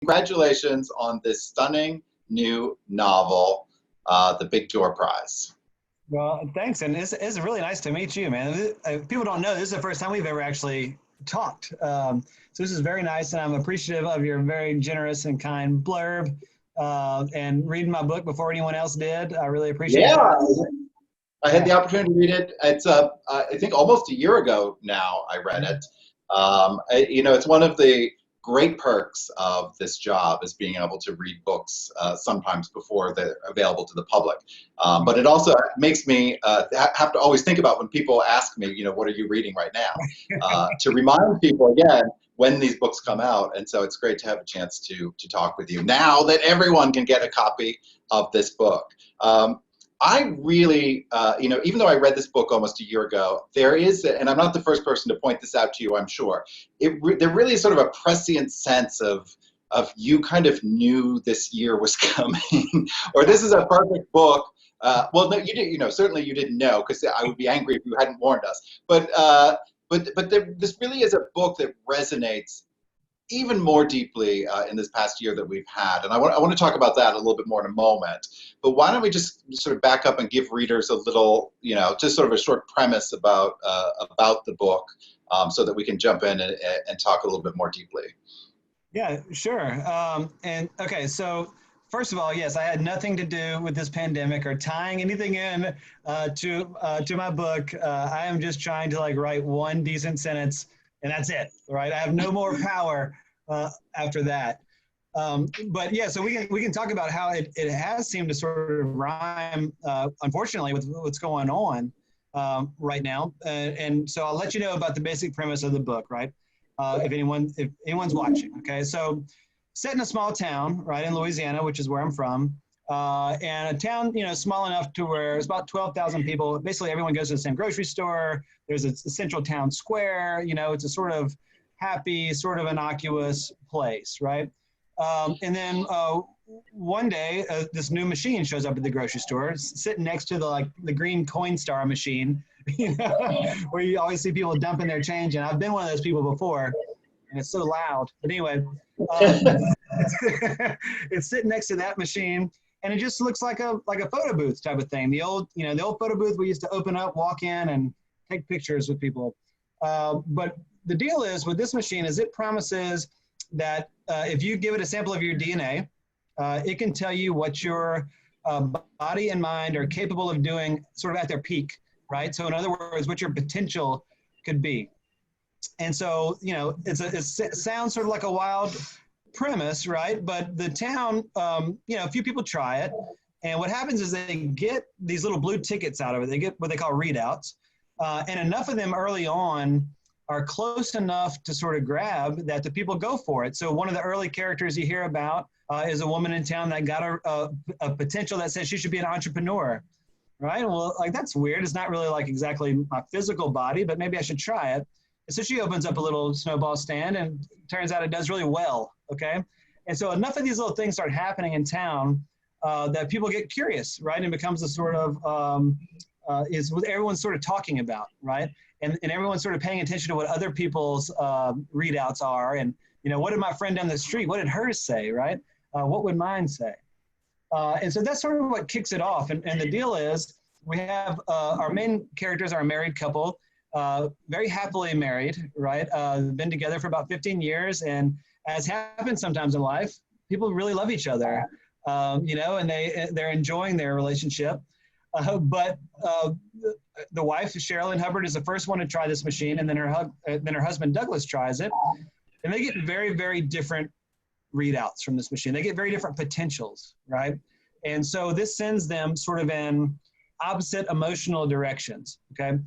congratulations on this stunning new novel, The Big Door Prize. Well, thanks, and it's really nice to meet you, man. People don't know this is the first time we've ever actually talked, so this is very nice, and I'm appreciative of your very generous and kind blurb and reading my book before anyone else did. I really appreciate Yeah, that. I had Yeah. the opportunity to read it. It's I think almost a year ago now. I read it. It's one of the great perks of this job is being able to read books sometimes before they're available to the public. But it also makes me have to always think about when people ask me, what are you reading right now? To remind people again when these books come out. And so it's great to have a chance to talk with you now that everyone can get a copy of this book. I really, even though I read this book almost a year ago, there is, and I'm not the first person to point this out to you, I'm sure, there really is sort of a prescient sense of you kind of knew this year was coming, or this is a perfect book. Well, no, you didn't, certainly you didn't know, because I would be angry if you hadn't warned us. But this really is a book that resonates even more deeply in this past year that we've had. And I want to talk about that a little bit more in a moment. But why don't we just sort of back up and give readers a little, just sort of a short premise about the book so that we can jump in and talk a little bit more deeply. Yeah, sure. And okay, so first of all, yes, I had nothing to do with this pandemic or tying anything in to my book. I am just trying to write one decent sentence, and that's it, right? I have no more power after that. But yeah, so we can talk about how it has seemed to sort of rhyme, unfortunately, with what's going on right now. And so I'll let you know about the basic premise of the book, right? If anyone's watching. Okay, so set in a small town, right, in Louisiana, which is where I'm from, and a town, small enough to where it's about 12,000 people. Basically, everyone goes to the same grocery store. There's a central town square. It's a sort of happy, sort of innocuous place, right? And then one day, this new machine shows up at the grocery store, sitting next to the green Coinstar machine, where you always see people dumping their change. And I've been one of those people before, and it's so loud. But anyway, it's sitting next to that machine, and it just looks like a photo booth type of thing. The old photo booth we used to open up, walk in, and take pictures with people. But the deal is with this machine is it promises that if you give it a sample of your DNA, it can tell you what your body and mind are capable of doing sort of at their peak, right? So in other words, what your potential could be. And so, it sounds sort of like a wild premise, right? But the town, a few people try it. And what happens is they get these little blue tickets out of it. They get what they call readouts. And enough of them early on are close enough to sort of grab that the people go for it. So one of the early characters you hear about is a woman in town that got a potential that says she should be an entrepreneur, right? Well, that's weird. It's not really exactly my physical body, but maybe I should try it. And so she opens up a little snowball stand, and turns out it does really well, okay? And so enough of these little things start happening in town that people get curious, right? And becomes a sort of, is what everyone's sort of talking about, right? And everyone's sort of paying attention to what other people's readouts are. And, what did my friend down the street, what did hers say, right? What would mine say? And so that's sort of what kicks it off. And the deal is we have our main characters are a married couple, very happily married, right? Been together for about 15 years. And as happens sometimes in life, people really love each other, and they're enjoying their relationship. But the wife, Sherilyn Hubbard, is the first one to try this machine, and then her husband Douglas tries it, and they get very, very different readouts from this machine. They get very different potentials, right? And so this sends them sort of in opposite emotional directions. Okay,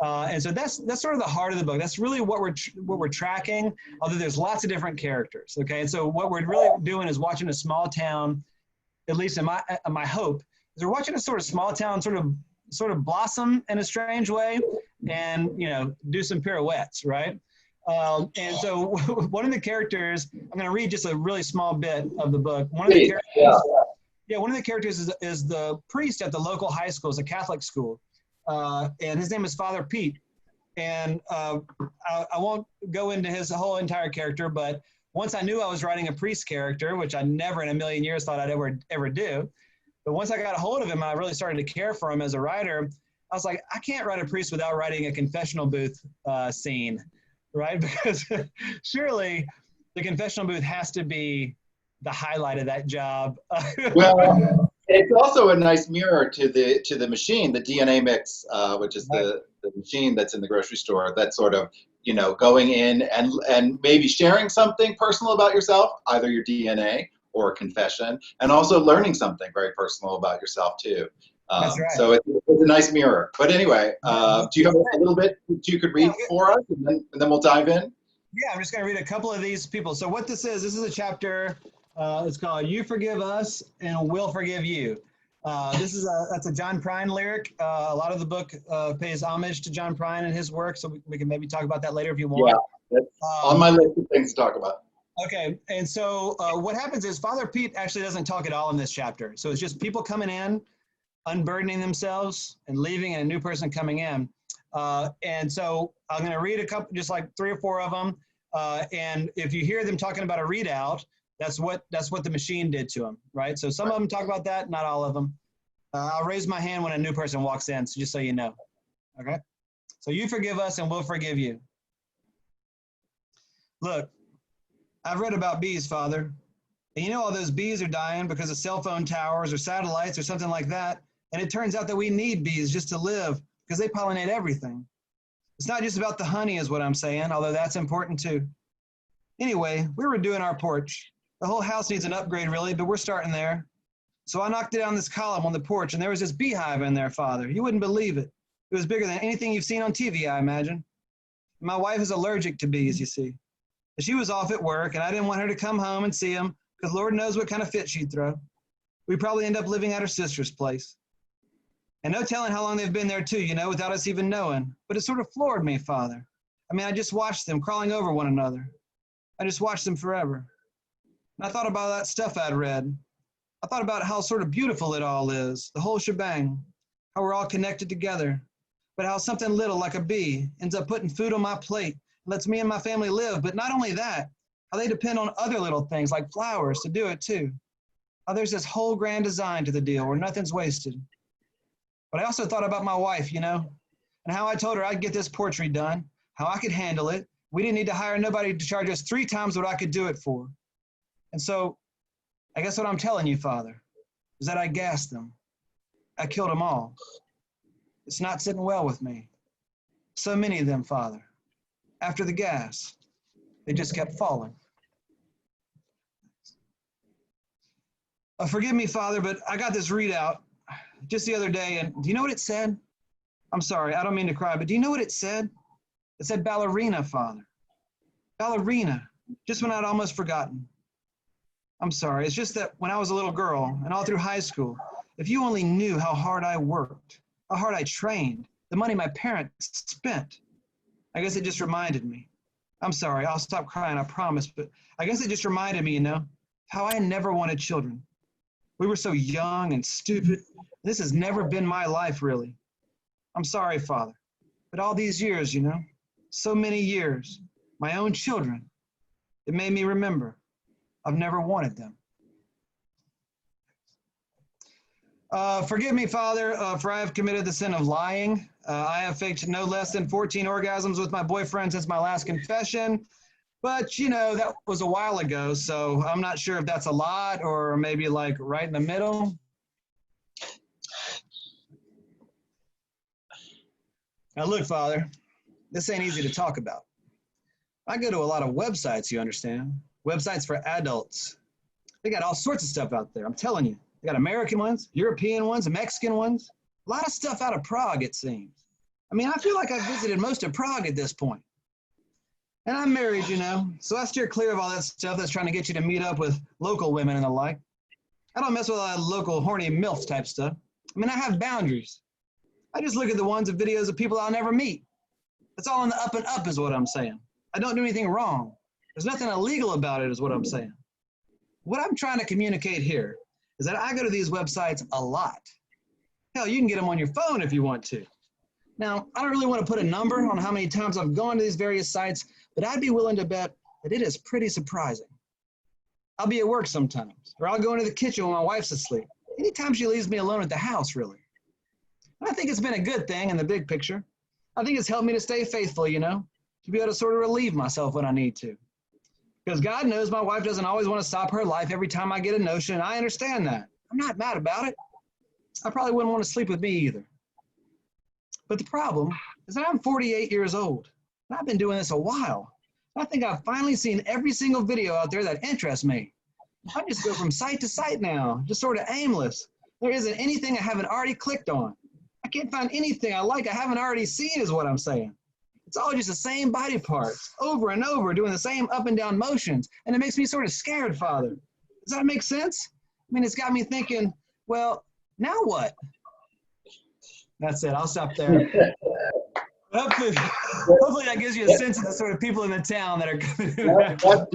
and so that's sort of the heart of the book. That's really what we're tracking. Although there's lots of different characters. Okay, and so what we're really doing is watching a small town, at least in my hope. We're watching a sort of small town sort of blossom in a strange way, and do some pirouettes, right? And so one of the characters, I'm going to read just a really small bit of the book. One of the characters is the priest at the local high school. It's a Catholic school, and his name is Father Pete. And I won't go into his whole entire character, but once I knew I was writing a priest character, which I never in a million years thought I'd ever do. But once I got a hold of him, I really started to care for him as a writer. I was like, I can't write a priest without writing a confessional booth scene, right? Because surely the confessional booth has to be the highlight of that job. Well, it's also a nice mirror to the machine, the DNA mix, which is Right. the machine that's in the grocery store. That's sort of, going in and maybe sharing something personal about yourself, either your DNA or a confession, and also learning something very personal about yourself too. That's right. So it's a nice mirror. But anyway, do you have a little bit that you could read Yeah, for us, and then we'll dive in? yeah, I'm just going to read a couple of these people. So what this is a chapter, it's called You Forgive Us and We'll Forgive You. That's a John Prine lyric. A lot of the book pays homage to John Prine and his work, so we can maybe talk about that later if you want. Yeah, that's on my list of things to talk about. Okay, and so what happens is Father Pete actually doesn't talk at all in this chapter. So it's just people coming in, unburdening themselves, and leaving, and a new person coming in. And so I'm going to read a couple, just like 3 or 4 of them. And if you hear them talking about a readout, that's what the machine did to them, right? So some of them talk about that, not all of them. I'll raise my hand when a new person walks in, so just so you know. Okay? So you forgive us and we'll forgive you. Look, I've read about bees, Father. And you know all those bees are dying because of cell phone towers or satellites or something like that. And it turns out that we need bees just to live because they pollinate everything. It's not just about the honey is what I'm saying, although that's important too. Anyway, we were doing our porch. The whole house needs an upgrade really, but we're starting there. So I knocked down this column on the porch and there was this beehive in there, Father. You wouldn't believe it. It was bigger than anything you've seen on TV, I imagine. My wife is allergic to bees, you see. She was off at work and I didn't want her to come home and see them because Lord knows what kind of fit she'd throw. We'd probably end up living at her sister's place. And no telling how long they've been there too, without us even knowing. But it sort of floored me, Father. I mean, I just watched them crawling over one another. I just watched them forever. And I thought about that stuff I'd read. I thought about how sort of beautiful it all is, the whole shebang, how we're all connected together, but how something little like a bee ends up putting food on my plate and lets me and my family live. But not only that, how they depend on other little things like flowers to do it too. How there's this whole grand design to the deal where nothing's wasted. But I also thought about my wife, and how I told her I'd get this porch redone, how I could handle it. We didn't need to hire nobody to charge us 3 times what I could do it for. And so I guess what I'm telling you, Father, is that I gassed them. I killed them all. It's not sitting well with me. So many of them, Father. After the gas, they just kept falling. Forgive me, Father, but I got this readout just the other day, and do you know what it said? I'm sorry, I don't mean to cry, but do you know what it said? It said ballerina, Father. Ballerina, just when I'd almost forgotten. I'm sorry, it's just that when I was a little girl and all through high school, if you only knew how hard I worked, how hard I trained, the money my parents spent, I guess it just reminded me. I'm sorry, I'll stop crying, I promise, but I guess it just reminded me, how I never wanted children. We were so young and stupid. This has never been my life, really. I'm sorry, Father, but all these years, so many years, my own children, it made me remember I've never wanted them. Forgive me, Father, for I have committed the sin of lying. I have faked no less than 14 orgasms with my boyfriend since my last confession. But, that was a while ago, so I'm not sure if that's a lot or maybe like right in the middle. Now, look, Father, this ain't easy to talk about. I go to a lot of websites, you understand? Websites for adults. They got all sorts of stuff out there, I'm telling you. They got American ones, European ones, Mexican ones. A lot of stuff out of Prague, it seems. I mean, I feel like I've visited most of Prague at this point. And I'm married, so I steer clear of all that stuff that's trying to get you to meet up with local women and the like. I don't mess with all that local horny MILF type stuff. I mean, I have boundaries. I just look at the ones of videos of people I'll never meet. It's all on the up and up is what I'm saying. I don't do anything wrong. There's nothing illegal about it is what I'm saying. What I'm trying to communicate here is that I go to these websites a lot. Hell, you can get them on your phone if you want to. Now, I don't really want to put a number on how many times I've gone to these various sites, but I'd be willing to bet that it is pretty surprising. I'll be at work sometimes, or I'll go into the kitchen when my wife's asleep. Anytime she leaves me alone at the house, really. And I think it's been a good thing in the big picture. I think it's helped me to stay faithful, you know, to be able to sort of relieve myself when I need to. Because God knows my wife doesn't always want to stop her life every time I get a notion, and I understand that. I'm not mad about it. I probably wouldn't want to sleep with me either. But the problem is that I'm 48 years old, and I've been doing this a while. I think I've finally seen every single video out there that interests me. I just go from site to site now, just sort of aimless. There isn't anything I haven't already clicked on. I can't find anything I like I haven't already seen is what I'm saying. It's all just the same body parts, over and over, doing the same up and down motions, and it makes me sort of scared, Father. Does that make sense? I mean, it's got me thinking, well, now what? That's it. I'll stop there. Hopefully that gives you a sense of the sort of people in the town that are coming. That's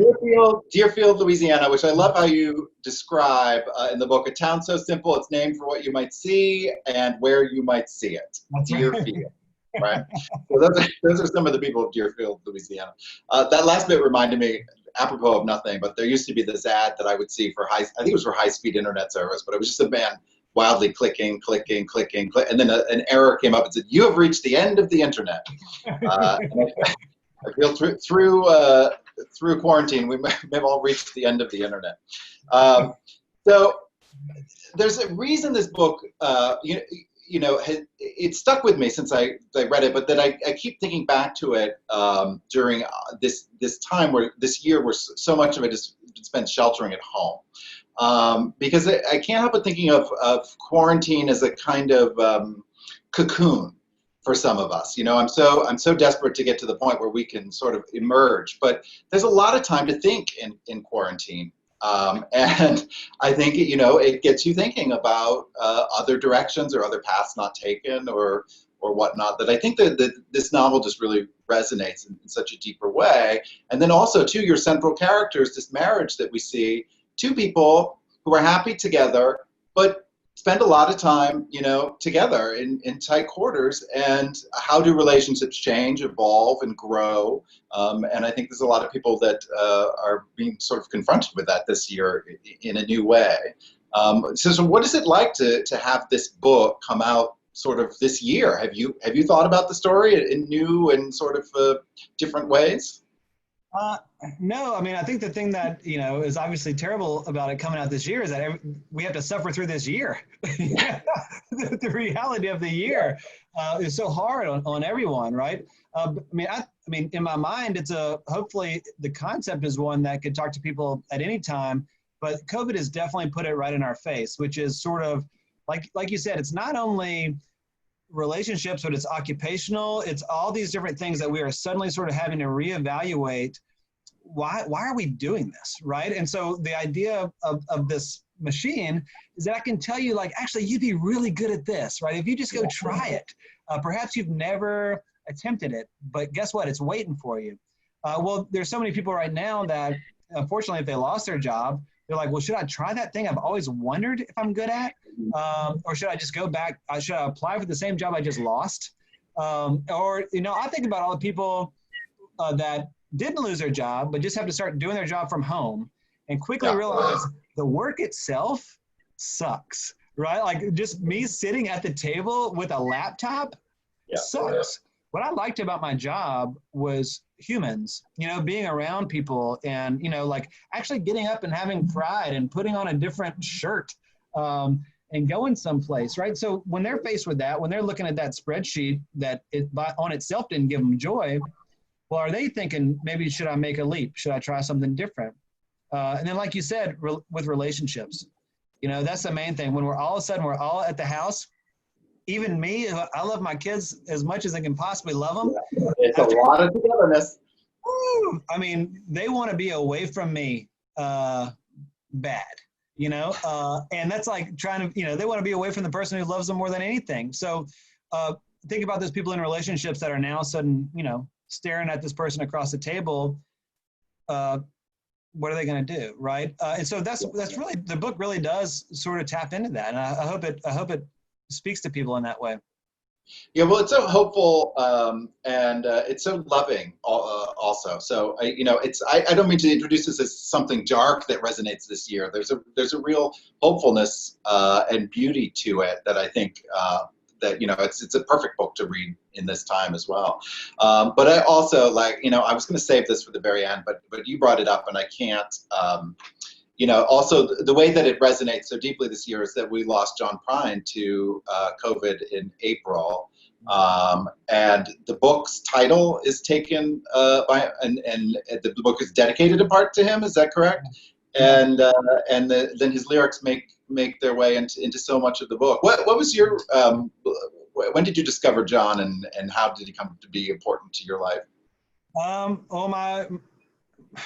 Deerfield, Louisiana, which I love how you describe in the book. A town so simple, it's named for what you might see and where you might see it. That's Deerfield, right? So those are some of the people of Deerfield, Louisiana. That last bit reminded me, apropos of nothing, but there used to be this ad that I would see for I think it was for high-speed internet service, but it was just a man wildly clicking, and then an error came up and said, "You have reached the end of the internet." I feel through quarantine, we may have all reached the end of the internet. So there's a reason this book, it stuck with me since I read it, but that I keep thinking back to it during this time this year where so much of it is spent sheltering at home. Because I can't help but thinking of quarantine as a kind of cocoon for some of us. You know, I'm so desperate to get to the point where we can sort of emerge, but there's a lot of time to think in quarantine. And I think, it gets you thinking about other directions or other paths not taken or whatnot, that I think that this novel just really resonates in such a deeper way. And then also, too, your central characters, this marriage that we see, two people who are happy together, but spend a lot of time, together in tight quarters. And how do relationships change, evolve, and grow? And I think there's a lot of people that are being sort of confronted with that this year in a new way. So what is it like to have this book come out sort of this year? Have you thought about the story in new and sort of different ways? No, I mean, I think the thing that, is obviously terrible about it coming out this year is that we have to suffer through this year. The reality of the year is so hard on everyone, right? I mean, in my mind, hopefully the concept is one that could talk to people at any time, but COVID has definitely put it right in our face, which is sort of, like you said, it's not only relationships, but it's occupational. It's all these different things that we are suddenly sort of having to reevaluate. Why are we doing this, right? And so the idea of this machine is that I can tell you, actually, you'd be really good at this, right? If you just go try it. Perhaps you've never attempted it, but guess what? It's waiting for you. Well, there's so many people right now that, unfortunately, if they lost their job, they're like, well, should I try that thing I've always wondered if I'm good at? Or should I just go back? Should I apply for the same job I just lost? I think about all the people that didn't lose their job, but just have to start doing their job from home and quickly realize the work itself sucks, right? Like just me sitting at the table with a laptop sucks. What I liked about my job was humans, being around people and, actually getting up and having pride and putting on a different shirt and going someplace, right? So when they're faced with that, when they're looking at that spreadsheet that on itself didn't give them joy, well, are they thinking, maybe should I make a leap? Should I try something different? And then like you said, with relationships, that's the main thing. When we're all of a sudden, we're all at the house, even me, I love my kids as much as I can possibly love them. It's a lot of togetherness. I mean, they want to be away from me bad, and that's like trying to, they want to be away from the person who loves them more than anything. So think about those people in relationships that are now sudden, staring at this person across the table. What are they going to do, right? And so that's really, the book really does sort of tap into that, and I hope it speaks to people in that way. Yeah, well, it's so hopeful, and it's so loving also. So I don't mean to introduce this as something dark that resonates this year. There's a real hopefulness and beauty to it that I think that it's a perfect book to read in this time as well. But I also I was going to save this for the very end, but you brought it up, and I can't. Also the way that it resonates so deeply this year is that we lost John Prine to COVID in April. And the book's title is taken and the book is dedicated in part to him. Is that correct? And then his lyrics make their way into so much of the book. What was your when did you discover John, and how did he come to be important to your life? Well,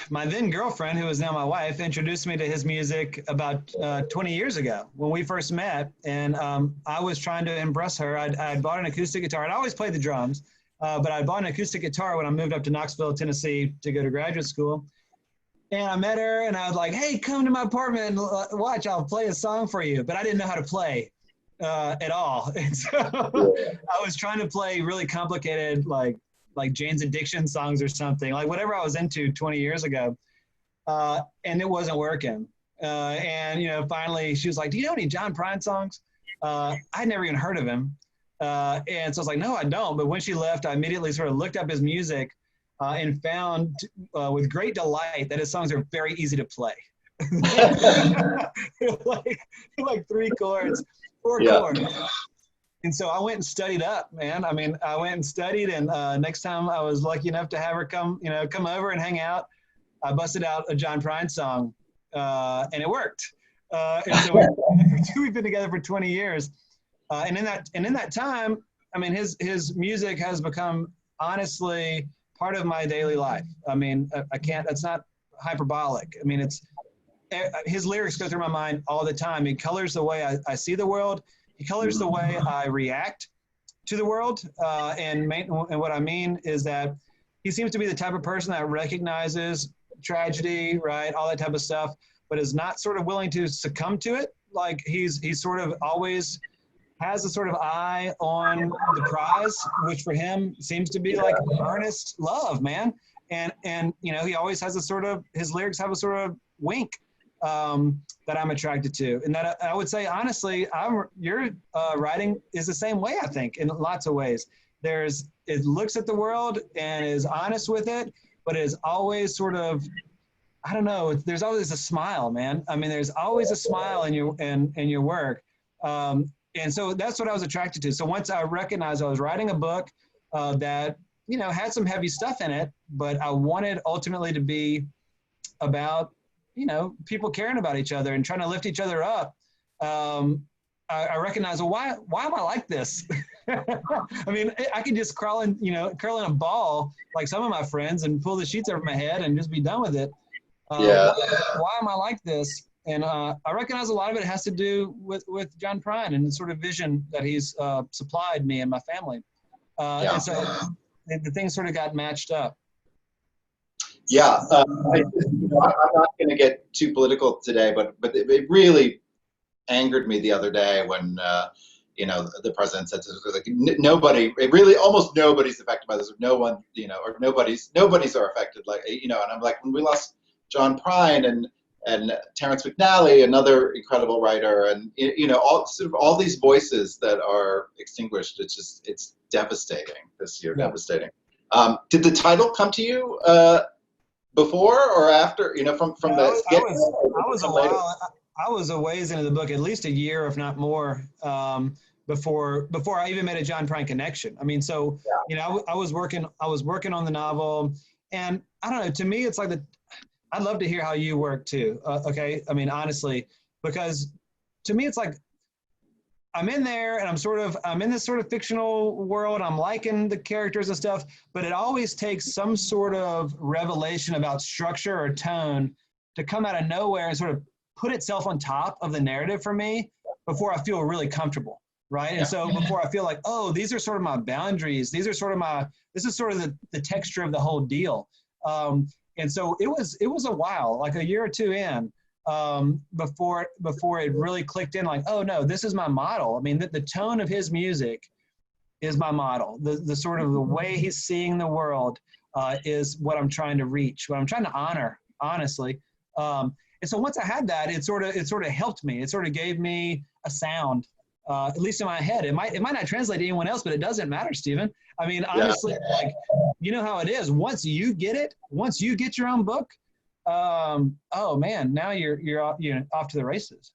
my then girlfriend, who is now my wife, introduced me to his music about 20 years ago when we first met. And I was trying to impress her. I'd bought an acoustic guitar. I'd always played the drums, but I bought an acoustic guitar when I moved up to Knoxville, Tennessee to go to graduate school. And I met her, and I was like, hey, come to my apartment and watch. I'll play a song for you. But I didn't know how to play at all. And so I was trying to play really complicated, like Jane's Addiction songs or something, like whatever I was into 20 years ago. And it wasn't working. And finally she was like, do you know any John Prine songs? I'd never even heard of him. And so I was like, no, I don't. But when she left, I immediately sort of looked up his music and found with great delight that his songs are very easy to play. like 3 chords, 4 chords. And so I went and studied up, man. I mean, I went and studied, and next time I was lucky enough to have her come over and hang out, I busted out a John Prine song, and it worked. And so we've been together for 20 years, and in that time, I mean, his music has become honestly part of my daily life. I mean, I can't. It's not hyperbolic. I mean, his lyrics go through my mind all the time. It colors the way I see the world. He colors the way I react to the world. And what I mean is that he seems to be the type of person that recognizes tragedy, right, all that type of stuff, but is not sort of willing to succumb to it. Like he's sort of always has a sort of eye on the prize, which for him seems to be like earnest love, man. And he always has his lyrics have a sort of wink that I'm attracted to. And that I would say, honestly, your writing is the same way, I think, in lots of ways. It looks at the world and is honest with it, but it is always sort of, I don't know, there's always a smile, man. I mean, there's always a smile in your work. And so that's what I was attracted to. So once I recognized I was writing a book that, had some heavy stuff in it, but I wanted ultimately to be about people caring about each other and trying to lift each other up. I recognize, well, why am I like this? I mean, I could just curl in a ball like some of my friends and pull the sheets over my head and just be done with it. Why am I like this? And I recognize a lot of it has to do with John Prine and the sort of vision that he's supplied me and my family. And so the things sort of got matched up. Yeah, I'm not going to get too political today, but it really angered me the other day when the president said this was like almost nobody's affected by this. No one, or nobody's are affected. And I'm like, when we lost John Prine and Terrence McNally, another incredible writer, and all these voices that are extinguished. It's devastating this year. Yeah. Devastating. Did the title come to you before or after? From the sketch? I was a ways into the book, at least a year, if not more, before I even made a John Prine connection. I mean, so I was working on the novel, and I don't know. To me, it's like I'd love to hear how you work too. Okay, I mean, honestly, because to me, it's like I'm in there and I'm in this sort of fictional world. I'm liking the characters and stuff, but it always takes some sort of revelation about structure or tone to come out of nowhere and sort of put itself on top of the narrative for me before I feel really comfortable, right? And so before I feel like, oh, these are sort of my boundaries. This is sort of the texture of the whole deal. And so it was a while, like a year or two in, before it really clicked in, like, oh no, this is my model. I mean, the tone of his music is my model. The sort of the way he's seeing the world is what I'm trying to reach, what I'm trying to honor, honestly. And so once I had that, it sort of helped me. It sort of gave me a sound, at least in my head. It might not translate to anyone else, but it doesn't matter, Stephen. I mean, honestly, like, you know how it is. Once you get it, once you get your own book, oh man, now you're off to the races.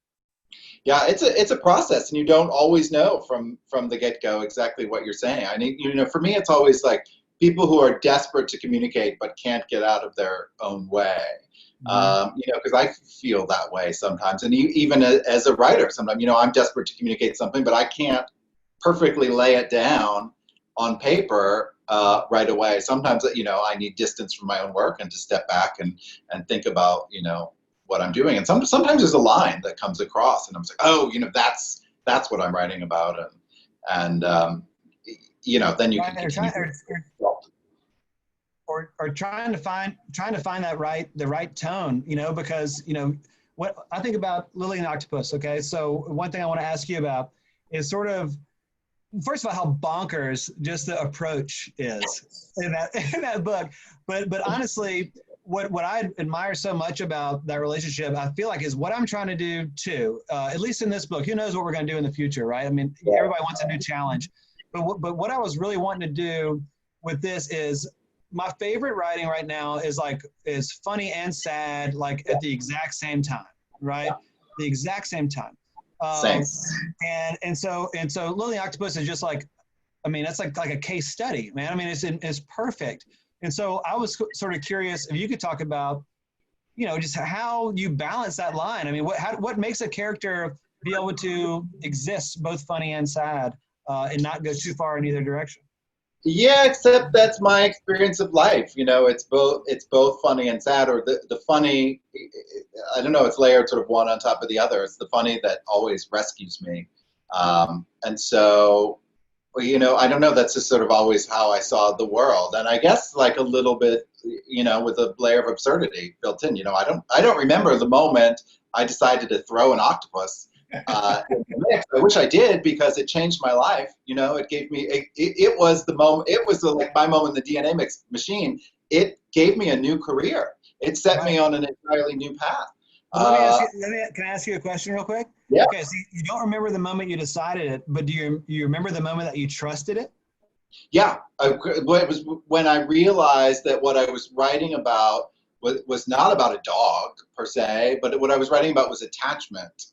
Yeah, it's a process, and you don't always know from the get-go exactly what you're saying. I mean, for me, it's always like people who are desperate to communicate but can't get out of their own way. Because I feel that way sometimes, and even as a writer, sometimes I'm desperate to communicate something, but I can't perfectly lay it down on paper right away. Sometimes I need distance from my own work and to step back and think about what I'm doing. And sometimes there's a line that comes across, and I'm like, oh, that's what I'm writing about, and then you can continue. Or trying to find the right tone, because what I think about Lily and the Octopus. Okay, so one thing I want to ask you about is sort of, first of all, how bonkers just the approach is in that book. But honestly, what I admire so much about that relationship, I feel like, is what I'm trying to do too. At least in this book, who knows what we're going to do in the future, right? I mean, everybody wants a new challenge, but what I was really wanting to do with this is, my favorite writing right now is funny and sad, like at the exact same time, right? The exact same time. Same. And so Lily Octopus is just like, I mean, it's like a case study, man. I mean, it's perfect. And so I was sort of curious if you could talk about, just how you balance that line. I mean, what makes a character be able to exist both funny and sad, and not go too far in either direction? Yeah, except that's my experience of life. It's both funny and sad, or the funny, I don't know, it's layered sort of one on top of the other. It's the funny that always rescues me. And so, I don't know, that's just sort of always how I saw the world. And I guess like a little bit, with a layer of absurdity built in. I don't remember the moment I decided to throw an octopus in the mix. I wish I did, because it changed my life. It gave me it was the moment. It was like my moment in the DNA mix machine. It gave me a new career. It set me on an entirely new path. Well, can I ask you a question real quick? Yeah. Okay, so you don't remember the moment you decided it, but do you remember the moment that you trusted it? Yeah, it was when I realized that what I was writing about was not about a dog per se, but what I was writing about was attachment.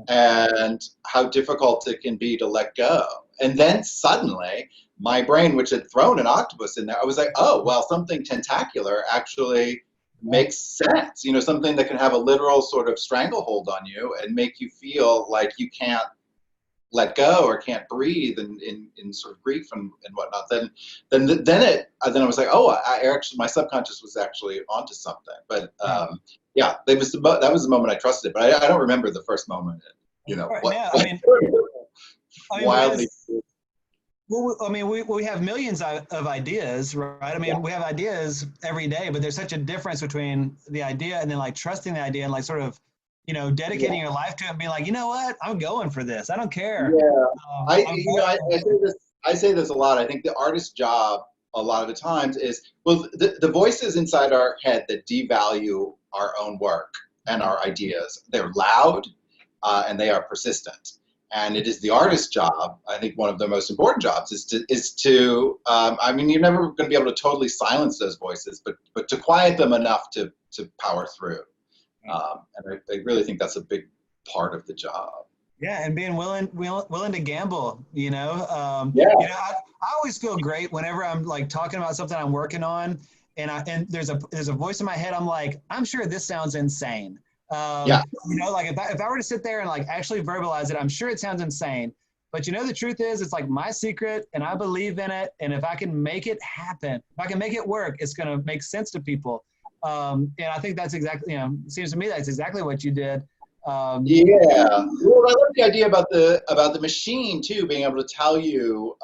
And how difficult it can be to let go. And then suddenly, my brain, which had thrown an octopus in there, I was like, oh, well, something tentacular actually makes sense. Something that can have a literal sort of stranglehold on you and make you feel like you can't let go or can't breathe in sort of grief and whatnot. Then I was like, oh, I actually, my subconscious was actually onto something. But yeah, that was the moment I trusted it. But I don't remember the first moment. Wildly. Well, I mean, we have millions of ideas, right? I mean, we have ideas every day, but there's such a difference between the idea and then like trusting the idea and like sort of, dedicating your life to it and being like, you know what, I'm going for this. I don't care. Yeah. I say this a lot. I think the artist's job a lot of the times is, well, the voices inside our head that devalue our own work and our ideas, they're loud and they are persistent. And it is the artist's job, I think one of the most important jobs is to I mean, you're never going to be able to totally silence those voices, but to quiet them enough to power through. And I really think that's a big part of the job. Yeah, and being willing to gamble, I always feel great whenever I'm like talking about something I'm working on, and there's a voice in my head. I'm like, I'm sure this sounds insane. Like if I were to sit there and like actually verbalize it, I'm sure it sounds insane. But the truth is, it's like my secret, and I believe in it. And if I can make it happen, if I can make it work, it's gonna make sense to people. And I think that's exactly, it seems to me that's exactly what you did. Well, I love the idea about the machine too, being able to tell you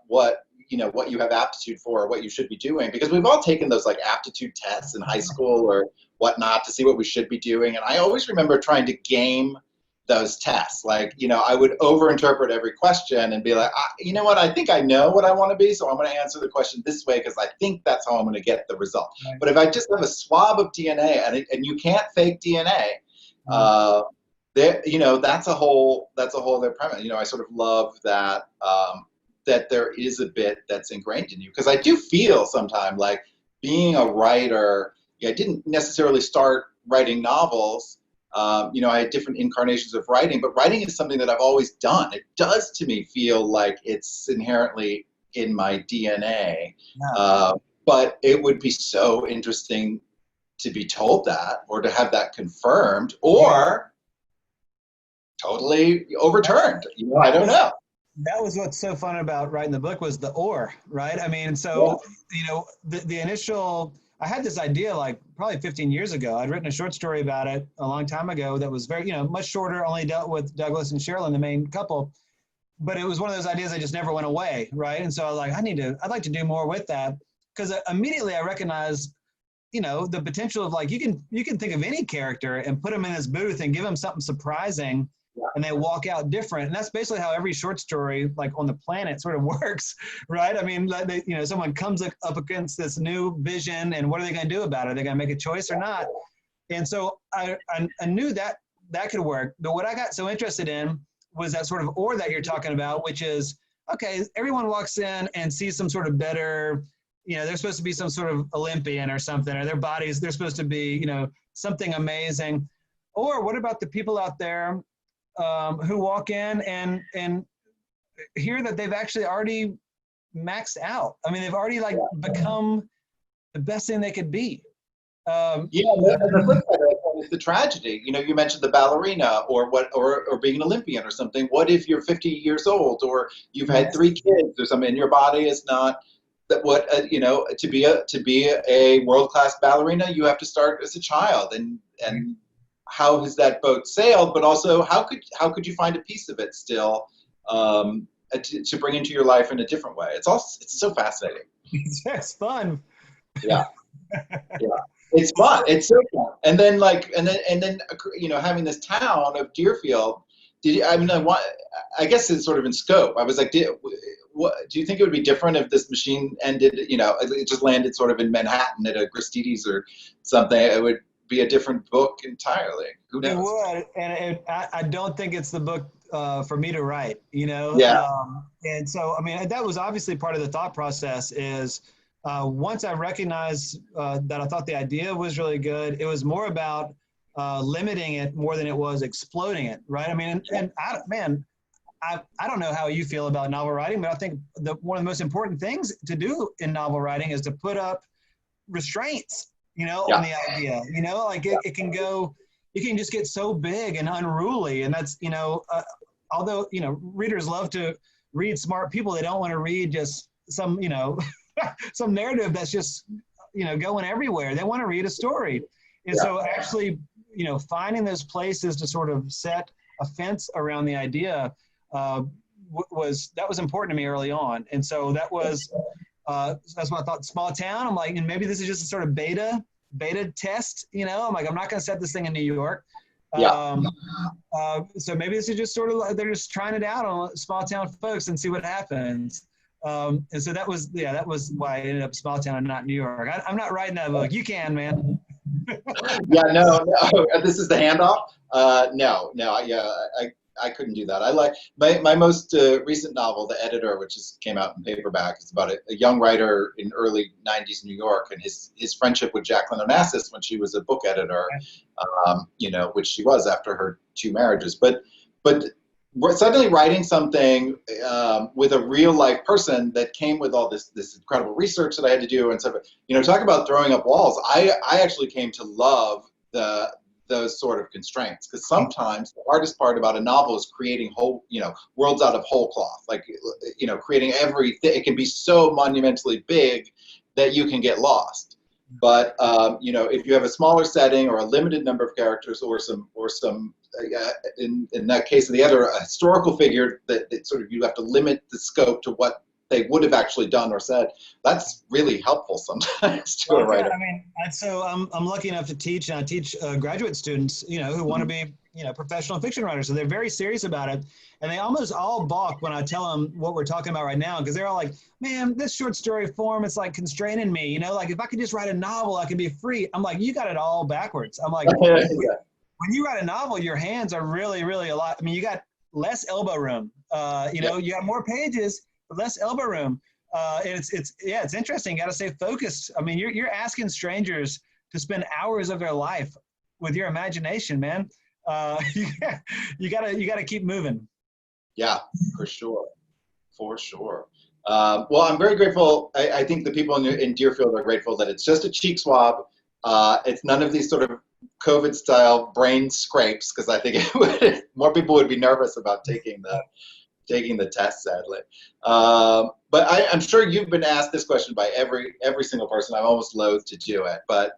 what you have aptitude for, or what you should be doing, because we've all taken those like aptitude tests in high school or whatnot to see what we should be doing. And I always remember trying to game those tests. Like, you know, I would overinterpret every question and be like, you know what, I think I know what I want to be, so I'm going to answer the question this way because I think that's how I'm going to get the result. Right. But if I just have a swab of DNA and you can't fake DNA, there, you know, that's a whole other premise. You know, I sort of love that that there is a bit that's ingrained in you, because I do feel sometimes like being a writer. I didn't necessarily start writing novels. You know, I had different incarnations of writing, but writing is something that I've always done. It does to me feel like it's inherently in my DNA. Yeah. But it would be so interesting to be told that, or to have that confirmed, or totally overturned. You know, I don't know. That was what's so fun about writing the book, was the or, right? I mean, so, you know, the initial, I had this idea like probably 15 years ago. I'd written a short story about it a long time ago that was very, you know, much shorter, only dealt with Douglas and Sherilyn, the main couple. But it was one of those ideas that just never went away, right? And so I was like, I'd like to do more with that, because immediately I recognized, you know, the potential of like, you can think of any character and put them in this booth and give them something surprising, and they walk out different. And that's basically how every short story, like on the planet, sort of works, right? I mean, like you know, someone comes up against this new vision, and what are they going to do about it? Are they going to make a choice or not? And so I knew that could work. But what I got so interested in was that sort of or that you're talking about, which is, okay, everyone walks in and sees some sort of better, you know, they're supposed to be some sort of Olympian or something, or their bodies, they're supposed to be, you know, something amazing. Or what about the people out there who walk in and hear that they've actually already maxed out? I mean, they've already like become the best thing they could be. And the flip side of that is the tragedy. You know, you mentioned the ballerina, or being an Olympian or something. What if you're 50 years old, or you've had 3 kids or something, and your body is not that what you know, to be a world-class ballerina, you have to start as a child, and how has that boat sailed? But also, how could you find a piece of it still to bring into your life in a different way? It's so fascinating. It's fun. Yeah. It's fun. It's so fun. And then you know, having this town of Deerfield. I guess it's sort of in scope. I was like, do you think it would be different if this machine ended? You know, it just landed sort of in Manhattan at a Gristedes or something. It would be a different book entirely. Who knows? It would, and I don't think it's the book for me to write. You know. Yeah. And so, I mean, that was obviously part of the thought process. Is once I recognized that I thought the idea was really good, it was more about limiting it more than it was exploding it, right? I mean, and I don't know how you feel about novel writing, but I think one of the most important things to do in novel writing is to put up restraints, you know, on the idea. You know, like it can just get so big and unruly, and that's, you know, although, you know, readers love to read smart people, they don't want to read just some, you know, some narrative that's just, you know, going everywhere. They want to read a story. And so actually, you know, finding those places to sort of set a fence around the idea was important to me early on. And so that was, that's what I thought, small town. I'm like, and maybe this is just a sort of beta test, you know, I'm like, I'm not going to set this thing in New York. So maybe this is just sort of like, they're just trying it out on small town folks and see what happens. And so that was why I ended up small town and not New York. I'm not writing that book. You can, man. No. This is the handoff. No. I couldn't do that. I like my most recent novel, The Editor, which came out in paperback. It's about a young writer in early '90s New York, and his friendship with Jacqueline Onassis when she was a book editor, you know, which she was after her 2 marriages. But suddenly writing something with a real life person that came with all this incredible research that I had to do and stuff. You know, talk about throwing up walls. I actually came to love those sort of constraints, because sometimes the hardest part about a novel is creating whole, you know, worlds out of whole cloth. Like, you know, creating everything. It can be so monumentally big that you can get lost. But you know, if you have a smaller setting or a limited number of characters, or some in that case of The Editor, a historical figure that sort of, you have to limit the scope to what they would have actually done or said. That's really helpful sometimes to a writer. I mean, so I'm lucky enough to teach, and I teach graduate students, you know, who want to be, professional fiction writers. So they're very serious about it. And they almost all balk when I tell them what we're talking about right now, because they're all like, man, this short story form, it's like constraining me. Like if I could just write a novel, I could be free. I'm like, you got it all backwards. I'm like, when you write a novel, your hands are really, really a lot. I mean, you got less elbow room. You got more pages, but less elbow room. It's interesting. You got to stay focused. I mean, you're asking strangers to spend hours of their life with your imagination, man. You gotta keep moving. Yeah, for sure. Well, I'm very grateful. I think the people in Deerfield are grateful that it's just a cheek swab. It's none of these sort of COVID-style brain scrapes, because I think more people would be nervous about taking the test, sadly. But I'm sure you've been asked this question by every single person. I'm almost loath to do it, but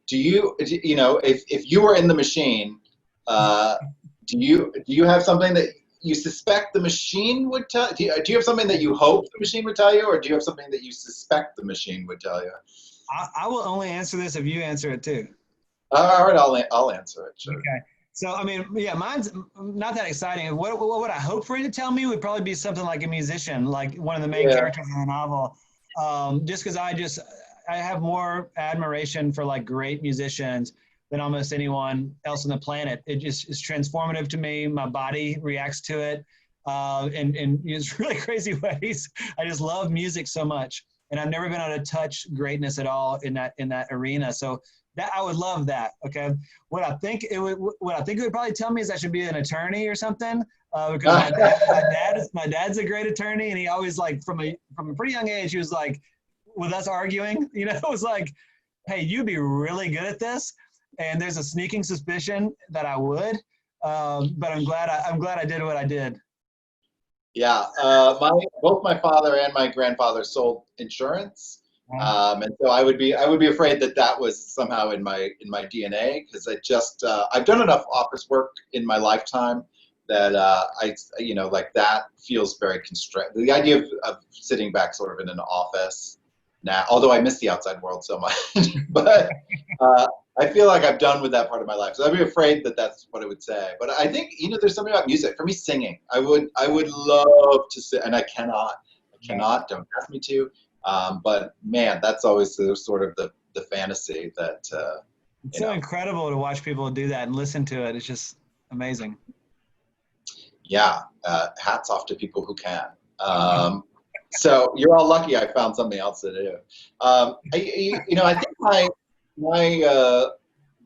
do you if you were in the machine, do you have something that you suspect the machine would tell? Do you have something that you hope the machine would tell you, or do you have something that you suspect the machine would tell you? I will only answer this if you answer it too. All right, I'll answer it. Sure. Okay. So, I mean, yeah, mine's not that exciting. What would I hope for you to tell me would probably be something like a musician, like one of the main characters in the novel. Just because I have more admiration for like great musicians than almost anyone else on the planet. It just is transformative to me. My body reacts to it, and it's really crazy ways. I just love music so much, and I've never been able to touch greatness at all in that arena. So that I would love that. Okay, what I think it would probably tell me is I should be an attorney or something. Because my dad's a great attorney, and he always like from a pretty young age he was like, with us arguing, it was like, hey, you'd be really good at this. And there's a sneaking suspicion that I would, but I'm glad I did what I did. Yeah, both my father and my grandfather sold insurance, and so I would be afraid that was somehow in my DNA, because I've done enough office work in my lifetime that like that feels very constrained. The idea of sitting back sort of in an office now, although I miss the outside world so much, but I feel like I've done with that part of my life. So I'd be afraid that that's what it would say. But I think, there's something about music. For me, singing. I would love to sing, and I cannot, don't ask me to. But man, that's always sort of the fantasy that, it's so incredible to watch people do that and listen to it. It's just amazing. Yeah. Hats off to people who can. So you're all lucky I found something else to do. I think my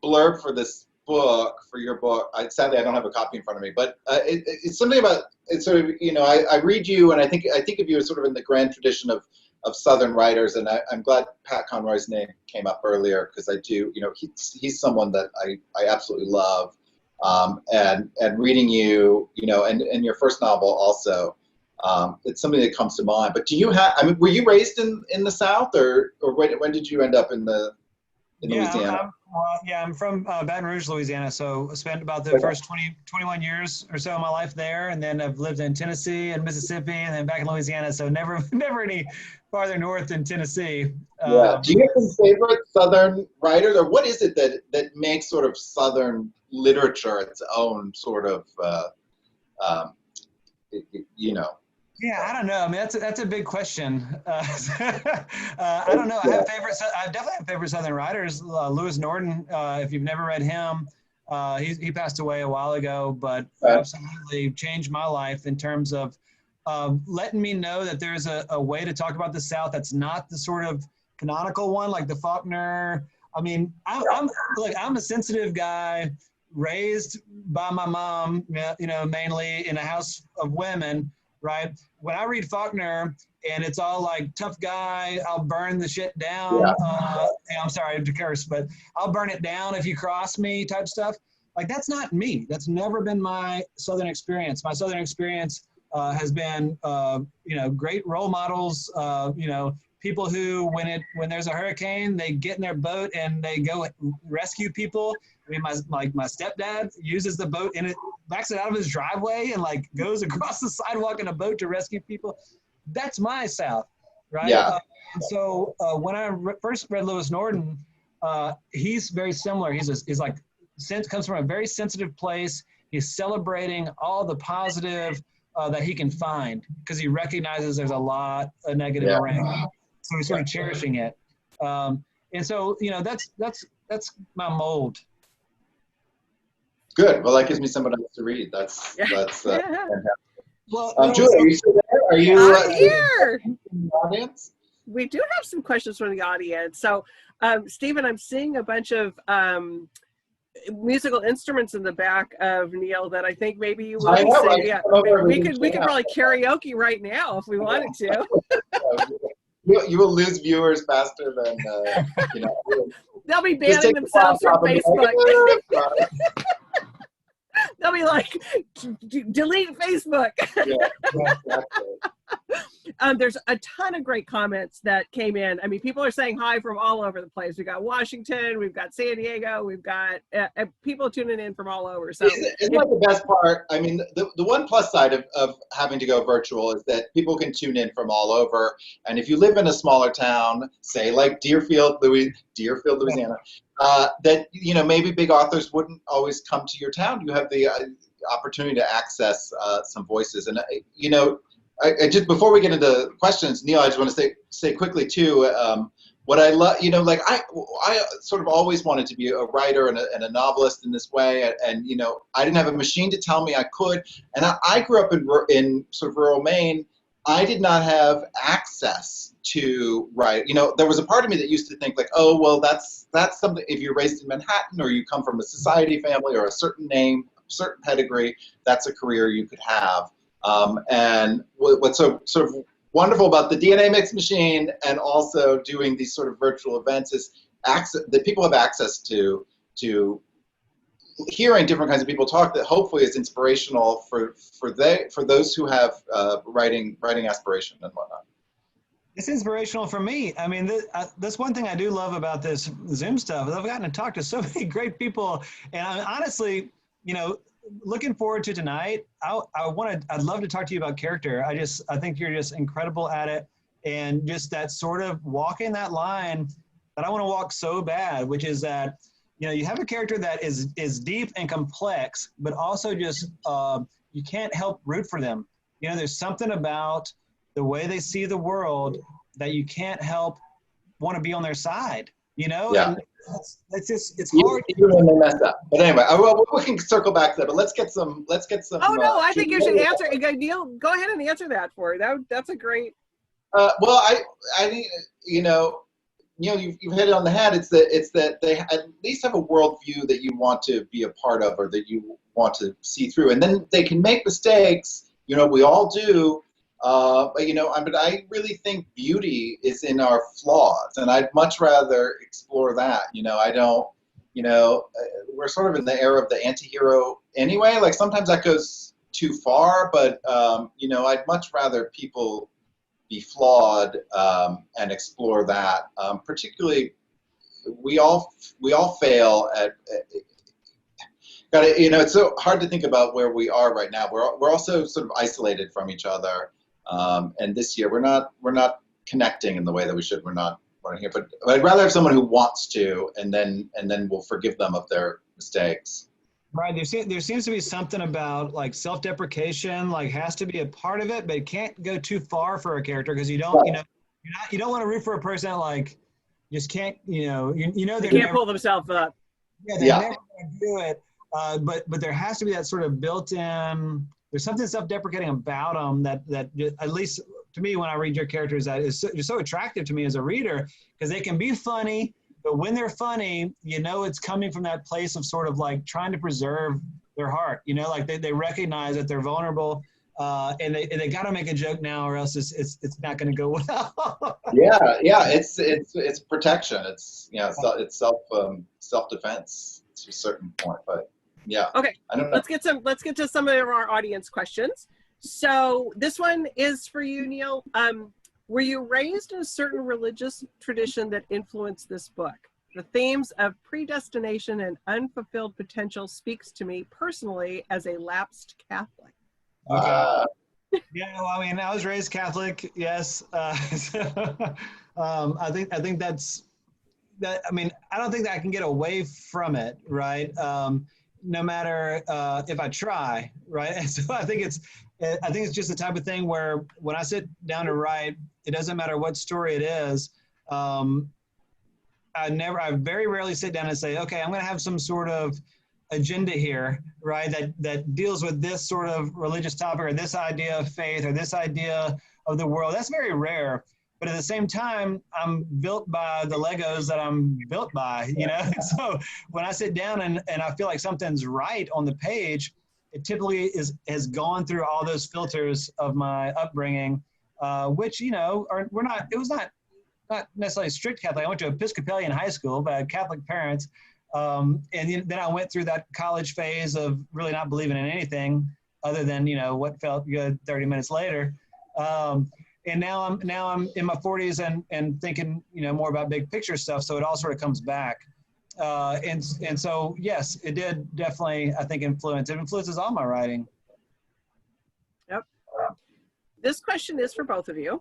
blurb for this book, for your book, sadly I don't have a copy in front of me, but it's something about, it's sort of, I read you and I think of you as sort of in the grand tradition of Southern writers, and I'm glad Pat Conroy's name came up earlier, because I do, he's someone that I absolutely love, and reading you, and your first novel also, it's something that comes to mind. But were you raised in the South, or when did you end up in Louisiana? I'm from Baton Rouge, Louisiana. So I spent about the first 21 years or so of my life there, and then I've lived in Tennessee and Mississippi, and then back in Louisiana. So never any farther north than Tennessee. Do you have some favorite Southern writers, or what is it that makes sort of Southern literature its own sort of, Yeah, I don't know. I mean, that's a big question. I don't know. I definitely have favorite Southern writers. Lewis Norton. If you've never read him, he passed away a while ago, but absolutely changed my life in terms of letting me know that there's a way to talk about the South that's not the sort of canonical one, like the Faulkner. I mean, I'm a sensitive guy, raised by my mom, mainly in a house of women. Right. When I read Faulkner and it's all like tough guy, I'll burn the shit down. I'm sorry to curse, but I'll burn it down if you cross me type stuff. Like, that's not me. That's never been my Southern experience. My Southern experience has been, great role models, people who, when there's a hurricane, they get in their boat and they go rescue people. I mean, my stepdad uses the boat and it backs it out of his driveway and like goes across the sidewalk in a boat to rescue people. That's my South, right? Yeah. And so when I first read Lewis Norton, he's very similar. He's like comes from a very sensitive place. He's celebrating all the positive that he can find because he recognizes there's a lot of negative around. So he's sort of cherishing it. And so, that's my mold. Good. Well, that gives me somebody else to read. That's fantastic. Well, Julie, are you still there? Are you I'm here. in the audience? We do have some questions from the audience. So, Stephen, I'm seeing a bunch of musical instruments in the back of Neil that I think maybe you would sing. Yeah, we could probably karaoke right now if we wanted to. You will lose viewers faster than They'll be banning themselves from Facebook. They'll be like, delete Facebook. There's a ton of great comments that came in. I mean, people are saying hi from all over the place. We've got Washington, we've got San Diego, we've got people tuning in from all over. So isn't that the best part? I mean, the one plus side of having to go virtual is that people can tune in from all over. And if you live in a smaller town, say like Deerfield, Louisiana, that maybe big authors wouldn't always come to your town. You have the opportunity to access some voices, and I just, before we get into questions, Neil, I just want to say quickly too, what I love, I sort of always wanted to be a writer and a novelist in this way, and I didn't have a machine to tell me I could, and I grew up in sort of rural Maine. I did not have access to write. There was a part of me that used to think like, oh, well, that's something, if you're raised in Manhattan or you come from a society family or a certain name, certain pedigree, that's a career you could have. And what's so sort of wonderful about the DNA Mix Machine and also doing these sort of virtual events is that people have access to hearing different kinds of people talk that hopefully is inspirational for those who have writing aspiration and whatnot. It's inspirational for me. I mean, that's one thing I do love about this Zoom stuff. I've gotten to talk to so many great people, and honestly, looking forward to tonight. I'd love to talk to you about character. I think you're just incredible at it, and just that sort of walking that line that I want to walk so bad, which is that you have a character that is deep and complex, but also just you can't help root for them. There's something about the way they see the world that you can't help want to be on their side. Yeah. And it's hard. Even when they mess up. But anyway, we can circle back to that. But let's get some. Oh no, I think you should answer. Neil, go ahead and answer that for you. That's a great. Well, I think you've hit it on the head. It's that they at least have a worldview that you want to be a part of or that you want to see through, and then they can make mistakes. We all do. But I really think beauty is in our flaws, and I'd much rather explore that. I don't. We're sort of in the era of the anti-hero anyway. Like sometimes that goes too far, but I'd much rather people be flawed and explore that. Particularly, we all fail at. It's so hard to think about where we are right now. We're also sort of isolated from each other. And this year we're not connecting in the way that we should. We're here, but I'd rather have someone who wants to, and then we'll forgive them of their mistakes. Right. There seems to be something about like self-deprecation, like has to be a part of it, but it can't go too far for a character because you don't want to root for a person that like just can't, they can't pull themselves up. Yeah, they're never going to do it. But there has to be that sort of built-in. There's something self-deprecating about them that at least to me, when I read your characters, that is so attractive to me as a reader because they can be funny, but when they're funny, it's coming from that place of sort of like trying to preserve their heart. Like they recognize that they're vulnerable, and they got to make a joke now, or else it's not going to go well. Yeah, it's protection. It's it's self-defense to a certain point, but. Yeah. Okay. Let's get to some of our audience questions. So this one is for you, Neil. Were you raised in a certain religious tradition that influenced this book? The themes of predestination and unfulfilled potential speaks to me personally as a lapsed Catholic. Okay. Yeah. Well, I mean, I was raised Catholic. Yes. I think that's. that, I mean, I don't think that I can get away from it, right? No matter if I try, right? And so I think it's just the type of thing where when I sit down to write, it doesn't matter what story it is. I very rarely sit down and say, okay, I'm going to have some sort of agenda here, right? That deals with this sort of religious topic or this idea of faith or this idea of the world. That's very rare. But at the same time, I'm built by the Legos that I'm built by, you know? So when I sit down and I feel like something's right on the page, it typically has gone through all those filters of my upbringing, which, you know, it was not necessarily strict Catholic. I went to Episcopalian high school, but I had Catholic parents. And then I went through that college phase of really not believing in anything other than, you know, what felt good 30 minutes later. And now I'm in my 40s and thinking, you know, more about big picture stuff. So it all sort of comes back. And so, yes, it did definitely, I think, influence. It influences all my writing. Yep. This question is for both of you.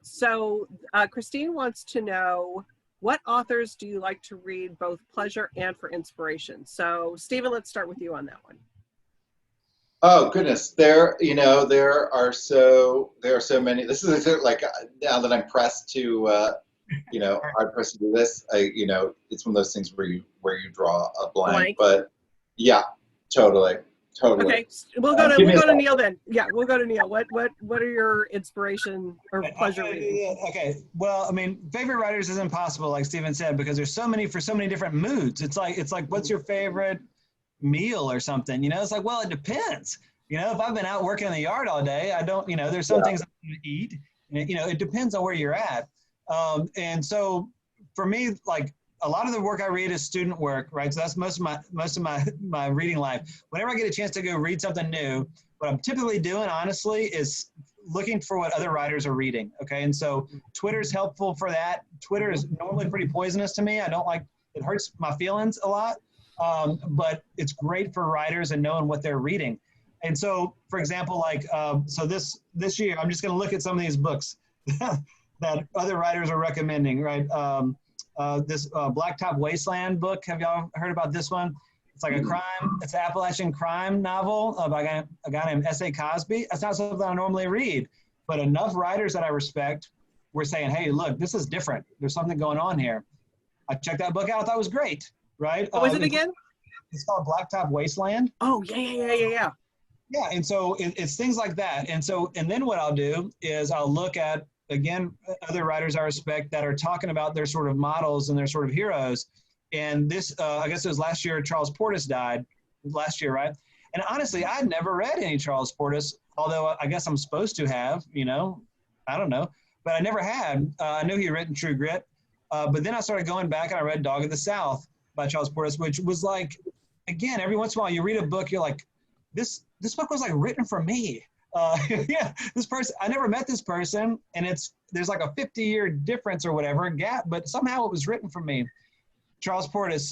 So Christine wants to know, what authors do you like to read both pleasure and for inspiration? So Stephen, let's start with you on that one. Oh goodness, there are so many. This is like, now that I'm pressed to hard pressed to do this. It's one of those things where you draw a blank. But yeah, totally. Okay, we'll go to Neil then. Yeah, we'll go to Neil. What are your inspiration or pleasure reading? Okay, well, I mean, favorite writers is impossible, like Stephen said, because there's so many for so many different moods. It's like what's your favorite meal or something? You know, it's like, well, it depends. You know, if I've been out working in the yard all day, I don't, you know, there's some things I want to eat. You know, it depends on where you're at. And so for me, like, a lot of the work I read is student work, right? So that's most of my reading life. Whenever I get a chance to go read something new, what I'm typically doing, honestly, is looking for what other writers are reading, okay? And so Twitter's helpful for that. Twitter is normally pretty poisonous to me. I don't like, it hurts my feelings a lot, but it's great for writers and knowing what they're reading. And so, for example, like, so this year, I'm just gonna look at some of these books that other writers are recommending, right? This Blacktop Wasteland book. Have y'all heard about this one? It's like it's an Appalachian crime novel by a guy named S.A. Cosby. That's not something I normally read, but enough writers that I respect were saying, hey, look, this is different. There's something going on here. I checked that book out. I thought it was great, right? What was it again? It's called Blacktop Wasteland. Oh, yeah. Yeah, and so it's things like that. And then what I'll do is I'll look at, again, other writers I respect that are talking about their sort of models and their sort of heroes. And this, I guess it was last year, Charles Portis died last year, right? And honestly, I'd never read any Charles Portis, although I guess I'm supposed to have, you know, I don't know, but I never had. I knew he had written True Grit, but then I started going back and I read Dog of the South by Charles Portis, which was like, again, every once in a while you read a book, you're like, this book was like written for me. Yeah, this person, I never met this person, and there's like a 50-year difference or whatever, gap, but somehow it was written for me. Charles Portis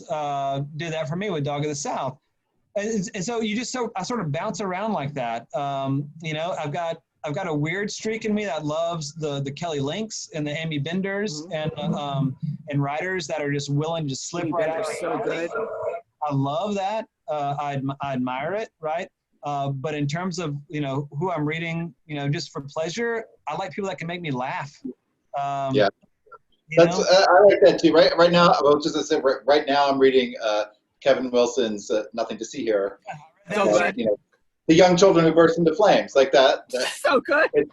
did that for me with Dog of the South. And so I sort of bounce around like that. You know, I've got a weird streak in me that loves the Kelly Links and the Amy Benders and writers that are just willing to just slip right out. So good. I love that. I admire it, right? But in terms of, you know, who I'm reading, you know, just for pleasure, I like people that can make me laugh. Yeah, I like that too. Right now, well, just as I said, right now I'm reading Kevin Wilson's "Nothing to See Here." You know, the young children who burst into flames, like that. So good. It's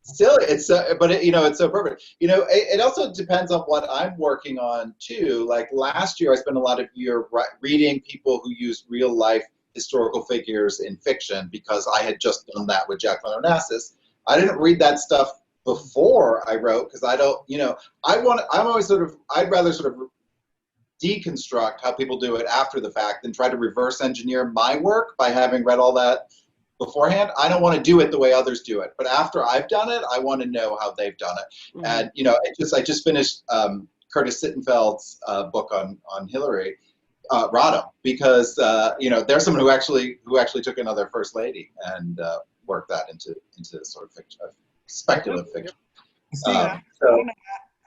silly. It's so perfect. You know, it also depends on what I'm working on too. Like last year, I spent a lot of year reading people who use real life historical figures in fiction because I had just done that with Jacqueline Onassis. I didn't read that stuff before I wrote because I don't, you know, I'd rather sort of deconstruct how people do it after the fact than try to reverse engineer my work by having read all that beforehand. I don't want to do it the way others do it, but after I've done it, I want to know how they've done it. Mm-hmm. And, you know, I just finished Curtis Sittenfeld's book on Hillary Rodham, because you know, there's someone who actually took another first lady and worked that into sort of fiction, speculative fiction. Steve, I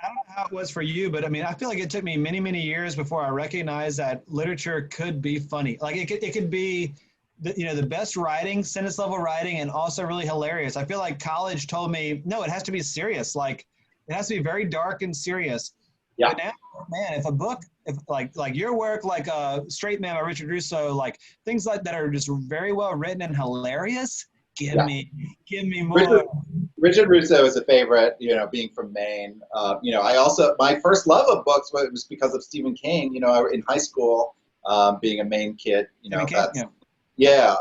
I don't know how it was for you, but I mean, I feel like it took me many, many years before I recognized that literature could be funny. Like it could be, the best writing, sentence level writing, and also really hilarious. I feel like college told me, no, it has to be serious. Like it has to be very dark and serious. Yeah. But now, man, if a book, if like your work, like Straight Man by Richard Russo, like things like that are just very well written and hilarious. Give me more. Richard Russo is a favorite, being from Maine. I also, my first love of books was because of Stephen King. In high school, being a Maine kid, that's, yeah.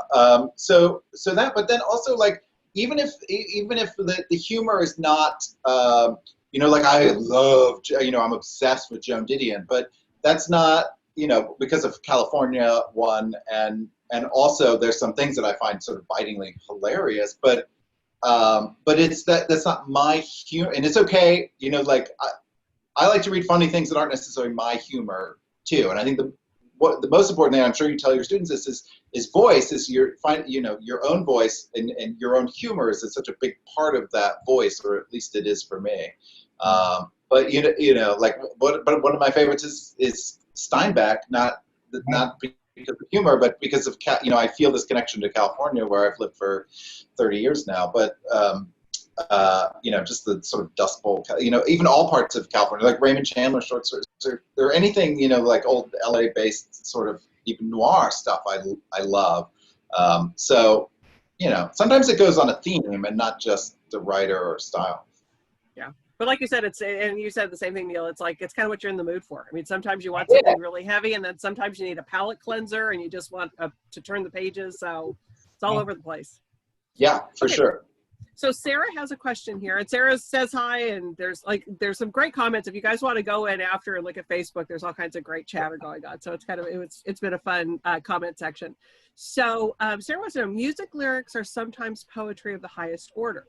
So that, but then also like, even if the humor is not, like I love, I'm obsessed with Joan Didion, but that's not, because of California one, and also there's some things that I find sort of bitingly hilarious, but that's not my humor, and it's okay, like I like to read funny things that aren't necessarily my humor too, and I think the most important thing, I'm sure you tell your students this, is voice, is your own voice, and your own humor is such a big part of that voice, or at least it is for me. But but one of my favorites is Steinbeck, not because of humor, but because of I feel this connection to California, where I've lived for 30 years now. But just the sort of Dust Bowl, even all parts of California, like Raymond Chandler short stories, or anything, like old LA-based sort of even noir stuff, I love. So, sometimes it goes on a theme and not just the writer or style. Yeah. But like you said, and you said the same thing, Neil, it's kind of what you're in the mood for. I mean, sometimes you want something really heavy, and then sometimes you need a palate cleanser, and you just want to turn the pages. So it's all over the place. Yeah, for sure. So Sarah has a question here, and Sarah says hi, and there's some great comments. If you guys want to go in after and look at Facebook, there's all kinds of great chatter going on. So it's been a fun comment section. So Sarah wants to know, music lyrics are sometimes poetry of the highest order.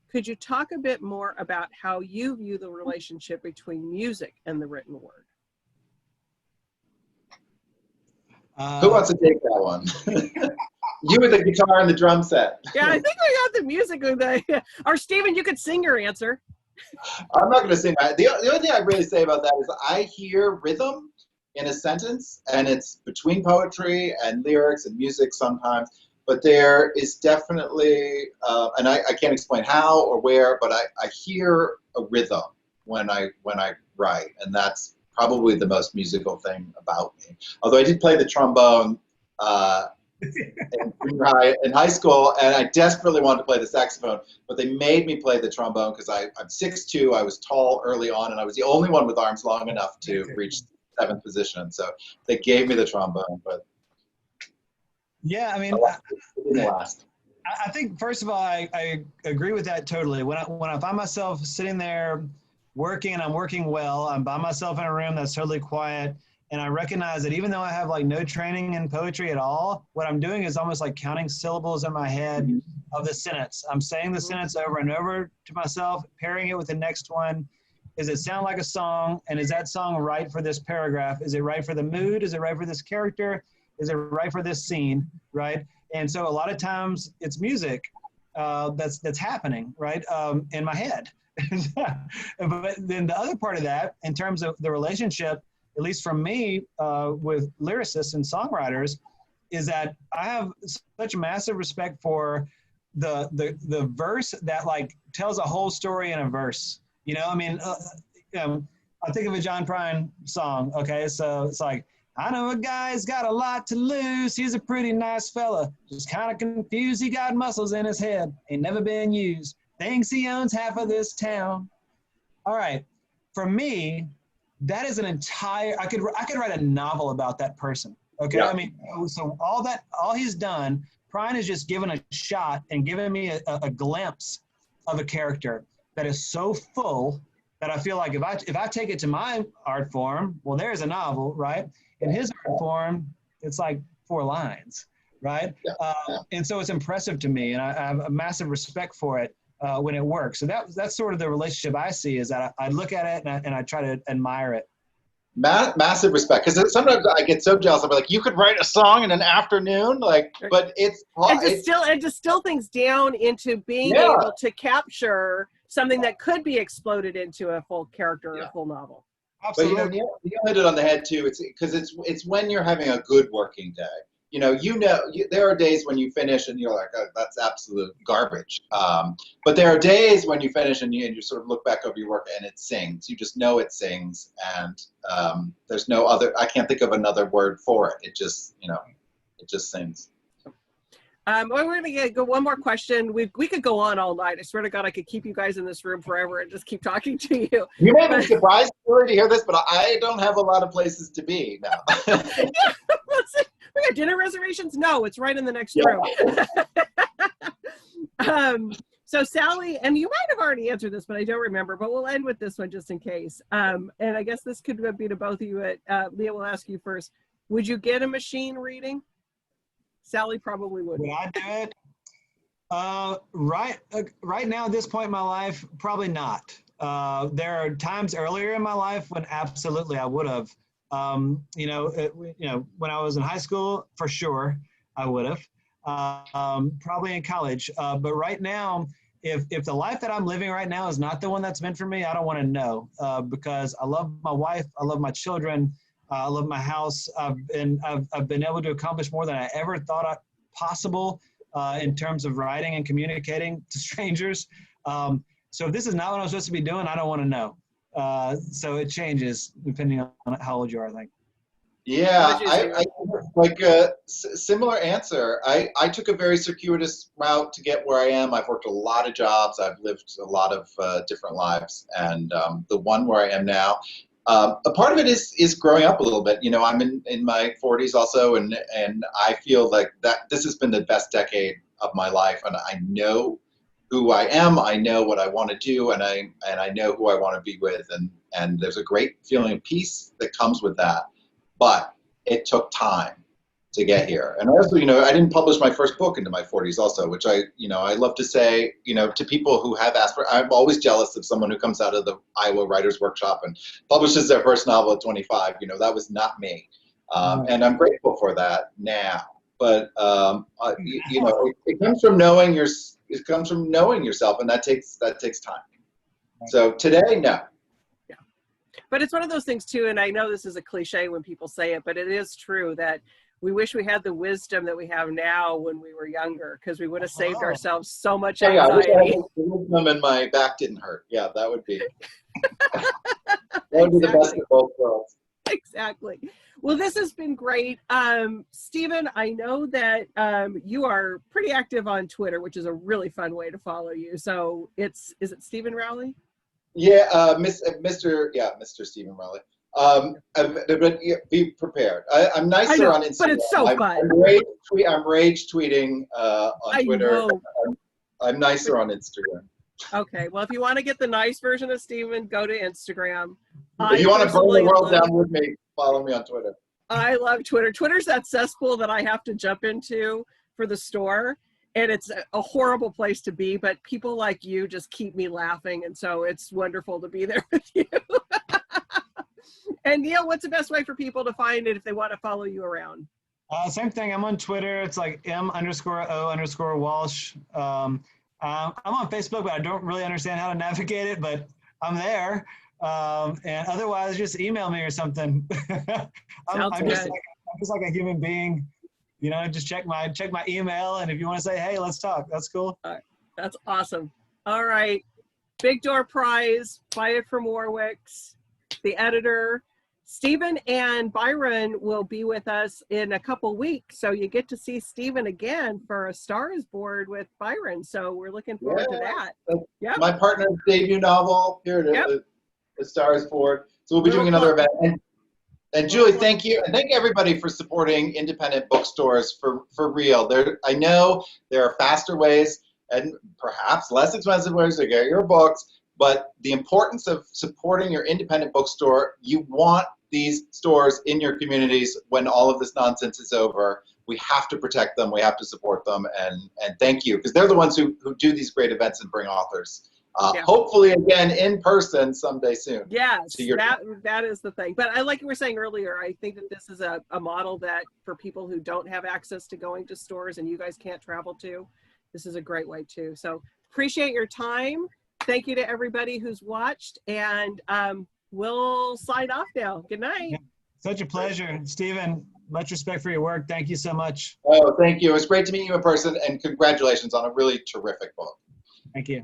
Could you talk a bit more about how you view the relationship between music and the written word? Who wants to take that one? You with the guitar and the drum set. Yeah, I think we got the music with the. Or Stephen, you could sing your answer. I'm not going to sing that. The only thing I really say about that is I hear rhythm in a sentence, and it's between poetry and lyrics and music sometimes. But there is definitely, and I can't explain how or where, but I hear a rhythm when I write, and that's probably the most musical thing about me. Although I did play the trombone in high school, and I desperately wanted to play the saxophone, but they made me play the trombone because I'm 6'2", I was tall early on, and I was the only one with arms long enough to reach 7th position. So they gave me the trombone, but yeah, I mean, it didn't last. I think first of all, I agree with that totally. When I find myself sitting there working, and I'm working well, I'm by myself in a room that's totally quiet, and I recognize that even though I have like no training in poetry at all, what I'm doing is almost like counting syllables in my head of the sentence. I'm saying the sentence over and over to myself, pairing it with the next one. Does it sound like a song? And is that song right for this paragraph? Is it right for the mood? Is it right for this character? Is it right for this scene, right? And so a lot of times it's music that's happening, right, in my head. But then the other part of that, in terms of the relationship, at least from me with lyricists and songwriters, is that I have such massive respect for the verse that like tells a whole story in a verse. I mean, I think of a John Prine song. Okay, so it's like, I know a guy's got a lot to lose. He's a pretty nice fella, just kind of confused. He got muscles in his head, ain't never been used. Thinks he owns half of this town. All right, for me, that is an entire. I could write a novel about that person. Okay, yeah. I mean, so all he's done, Prine has just given a shot and given me a glimpse of a character that is so full that I feel like if I take it to my art form, well, there's a novel, right? In his art form, it's like 4 lines, right? Yeah. And so it's impressive to me, and I have a massive respect for it when it works. So that's sort of the relationship I see, is that I look at it and I try to admire it. Massive respect, because sometimes I get so jealous. I'm like, you could write a song in an afternoon, but it's and distill things down into being able to capture something that could be exploded into a full character or Yeah. a full novel. Absolutely. But you hit it on the head too. It's because it's when you're having a good working day. There are days when you finish and you're like, oh, that's absolute garbage. But there are days when you finish and you sort of look back over your work and it sings. You just know it sings, and there's no other. I can't think of another word for it. It just sings. We're going to go one more question. We could go on all night. I swear to God, I could keep you guys in this room forever and just keep talking to you. You may be surprised to hear this, but I don't have a lot of places to be now. Yeah, let's see. We got dinner reservations? No, it's right in the next room. So Sally, and you might have already answered this, but I don't remember, but we'll end with this one just in case. And I guess this could be to both of you. Leah, we'll ask you first. Would you get a machine reading? Sally probably would. Would I do it? Right now, at this point in my life, probably not. There are times earlier in my life when absolutely I would have. When I was in high school, for sure, I would have. Probably in college. But right now, if the life that I'm living right now is not the one that's meant for me, I don't want to know, because I love my wife, I love my children, I love my house. I've been able to accomplish more than I ever thought possible in terms of writing and communicating to strangers. So if this is not what I'm supposed to be doing, I don't want to know. So it changes depending on how old you are, I think. Yeah, I like a similar answer. I took a very circuitous route to get where I am. I've worked a lot of jobs. I've lived a lot of different lives, and the one where I am now, a part of it is growing up a little bit. I'm in my 40s also, and I feel like that this has been the best decade of my life, and I know who I am. I know what I want to do, and I know who I want to be with, and there's a great feeling of peace that comes with that. But it took time to get here. And also, I didn't publish my first book into my 40s also, which I love to say, to people who have I'm always jealous of someone who comes out of the Iowa Writers Workshop and publishes their first novel at 25. That was not me. And I'm grateful for that now. But, it comes from knowing yourself, and that takes time. So today, no. But it's one of those things too, and I know this is a cliche when people say it, but it is true that we wish we had the wisdom that we have now when we were younger, because we would have saved ourselves so much anxiety. Yeah, wisdom and my back didn't hurt. Yeah, that would be the best of both worlds. Exactly. Well, this has been great. Stephen, I know that you are pretty active on Twitter, which is a really fun way to follow you. So is it Stephen Rowley? Yeah, Mr. Stephen Rowley. But be prepared. I'm nicer on Instagram. But it's so fun. I'm rage tweeting on Twitter. I'm nicer on Instagram. Okay, well, if you want to get the nice version of Stephen, go to Instagram. If you want to burn the world down with me, follow me on Twitter. I love Twitter. Twitter's that cesspool that I have to jump into for the store. And it's a horrible place to be, but people like you just keep me laughing. And so it's wonderful to be there with you. And Neil, what's the best way for people to find it if they want to follow you around? Same thing. I'm on Twitter. It's like M_O_Walsh. I'm on Facebook, but I don't really understand how to navigate it, but I'm there. And otherwise, just email me or something. I'm just like a human being. Just check my email, and if you want to say, hey, let's talk, that's cool. All right. That's awesome. All right. Big Door Prize, buy it from Warwick's, the editor. Stephen and Byron will be with us in a couple weeks, so you get to see Stephen again for A Star Is Born with Byron. So we're looking forward to that. Yeah. My partner's debut novel. Here it is. A Star Is Born. So we'll be doing another event. And Julie, thank you. And thank everybody for supporting independent bookstores for real. I know there are faster ways and perhaps less expensive ways to get your books, but the importance of supporting your independent bookstore, you want these stores in your communities when all of this nonsense is over. We have to protect them. We have to support them. And thank you, because they're the ones who do these great events and bring authors. Hopefully again in person someday soon. Yes, that is the thing. But like you were saying earlier, I think that this is a model that for people who don't have access to going to stores and you guys can't travel to, this is a great way too. So appreciate your time. Thank you to everybody who's watched, and we'll sign off now. Good night. Yeah, such a pleasure. Stephen, much respect for your work. Thank you so much. Oh, thank you. It was great to meet you in person, and congratulations on a really terrific book. Thank you.